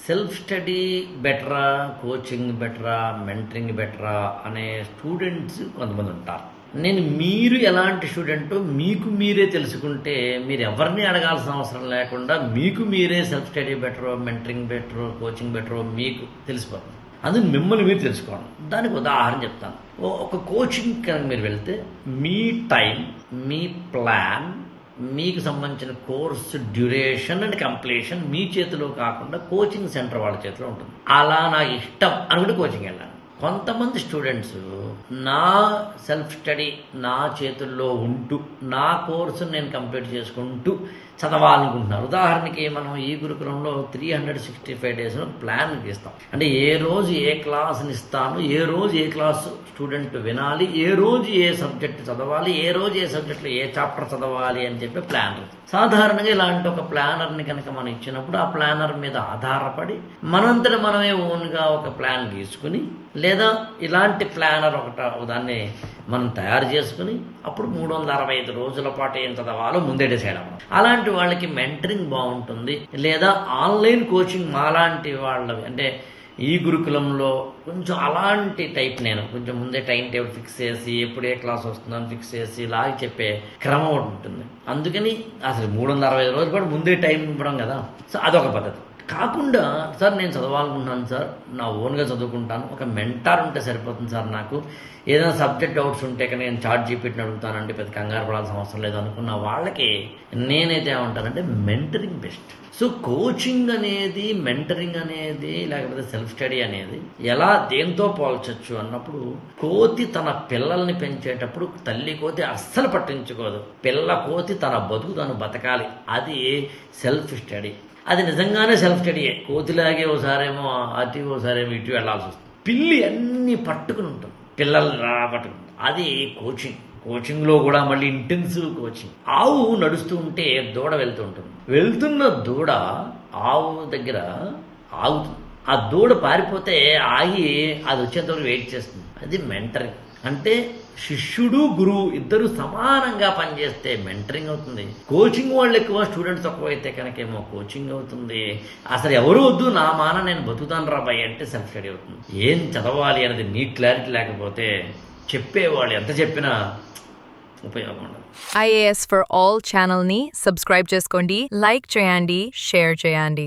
Self study బెటరా, coaching బెటరా, mentoring బెటరా అనే స్టూడెంట్స్ కొంతమంది ఉంటారు. మీరు ఎలాంటి స్టూడెంటో మీకు మీరే తెలుసుకుంటే మీరు ఎవరిని అడగాల్సిన అవసరం లేకుండా మీకు మీరే సెల్ఫ్ స్టడీ బెటరో, మెంటరింగ్ బెటరో, కోచింగ్ బెటరో మీకు తెలిసిపోతుంది. అందుకు మిమ్మల్ని మీరు తెలుసుకోవడం. దానికి ఉదాహరణ చెప్తాను. ఒక కోచింగ్ కనుక మీరు వెళ్తే మీ టైం, మీ ప్లాన్, మీకు సంబంధించిన కోర్సు డ్యూరేషన్ అండ్ కంప్లీషన్ మీ చేతిలో కాకుండా కోచింగ్ సెంటర్ వాళ్ళ చేతిలో ఉంటుంది. అలా నాకు ఇష్టం అనుకుంటే కోచింగ్ వెళ్ళాను. కొంతమంది స్టూడెంట్స్ నా సెల్ఫ్ స్టడీ నా చేతుల్లో ఉంటూ నా కోర్సు నేను కంప్లీట్ చేసుకుంటూ చదవాలనుకుంటున్నారు. ఉదాహరణకి మనం ఈ గురుకులంలో 365 డేస్లో ప్లాన్ గీస్తాం. అంటే ఏ రోజు ఏ క్లాస్ని ఇస్తాను, ఏ రోజు ఏ క్లాస్ స్టూడెంట్ వినాలి, ఏ రోజు ఏ సబ్జెక్ట్ చదవాలి, ఏ రోజు ఏ సబ్జెక్ట్లో ఏ చాప్టర్ చదవాలి అని చెప్పి ప్లానర్. సాధారణంగా ఇలాంటి ఒక ప్లానర్ని కనుక మనం ఇచ్చినప్పుడు ఆ ప్లానర్ మీద ఆధారపడి మనంతటా మనమే ఓన్గా ఒక ప్లాన్ గీసుకుని లేదా ఇలాంటి ప్లానర్ దాన్ని మనం తయారు చేసుకుని అప్పుడు 365 రోజుల పాటు ఏం చదవాలో ముందే డిసైడ్ అవ్వడం. అలాంటి వాళ్ళకి మెంటరింగ్ బాగుంటుంది. లేదా ఆన్లైన్ కోచింగ్ మాలాంటి వాళ్ళవి, అంటే ఈ గురుకులంలో కొంచెం అలాంటి టైప్ నేను కొంచెం ముందే టైం టేబుల్ ఫిక్స్ చేసి ఎప్పుడు ఏ క్లాస్ వస్తుందని ఫిక్స్ చేసి ఇలాగ చెప్పే క్రమం ఒకటి ఉంటుంది. అందుకని అసలు 365 రోజుల పాటు ముందే టైం ఇవ్వడం కదా. సో అదొక పద్ధతి. కాకుండా సార్ నేను చదవాలనుకుంటున్నాను సార్, నా ఓన్గా చదువుకుంటాను, ఒక మెంటార్ ఉంటే సరిపోతుంది సార్, నాకు ఏదైనా సబ్జెక్ట్ డౌట్స్ ఉంటే కానీ నేను ChatGPTని అడుగుతానండి, పెద్ద కంగారు పడాల్సిన అవసరం లేదు అనుకున్న వాళ్ళకి నేనైతే ఏమంటానంటే మెంటరింగ్ బెస్ట్. సో కోచింగ్ అనేది, మెంటరింగ్ అనేది, లేకపోతే సెల్ఫ్ స్టడీ అనేది ఎలా దేంతో పోల్చొచ్చు అన్నప్పుడు, కోతి తన పిల్లల్ని పెంచేటప్పుడు తల్లి కోతి అస్సలు పట్టించుకోదు. పిల్ల కోతి తన బతుకు తను బతకాలి, అది సెల్ఫ్ స్టడీ. అది నిజంగానే సెల్ఫ్ స్టడీయే. కోతిలాగే ఓసారేమో అటు ఓసారేమో ఇటు వెళ్లాల్సి వస్తుంది. పిల్లి అన్నీ పట్టుకుని ఉంటుంది, పిల్లల్ని పట్టుకుంటుంది. అది కోచింగ్. కోచింగ్లో కూడా మళ్ళీ ఇంటెన్సివ్ కోచింగ్. ఆవు నడుస్తూ ఉంటే దూడ వెళ్తూ ఉంటుంది. వెళ్తున్న దూడ ఆవు దగ్గర ఆగుతుంది. ఆ దూడ పారిపోతే ఆగి అది వచ్చేంతవరకు వెయిట్ చేస్తుంది. అది మెంటరింగ్. అంటే శిష్యుడు గురువు ఇద్దరు సమానంగా పనిచేస్తే మెంటరింగ్ అవుతుంది. కోచింగ్ వాళ్ళు ఎక్కువ, స్టూడెంట్స్ తక్కువ అయితే కనుకేమో కోచింగ్ అవుతుంది. అసలు ఎవరు వద్దు, నా మాన నేను బతుకుతాను రాబాయి అంటే సెల్ఫ్ స్టడీ అవుతుంది. ఏం చదవాలి అనేది నీ క్లారిటీ లేకపోతే చెప్పేవాళ్ళు ఎంత చెప్పినా ఉపయోగం ఉండదు. IAS for All ఛానల్ని సబ్స్క్రైబ్ చేసుకోండి, లైక్ చేయండి, షేర్ చేయండి.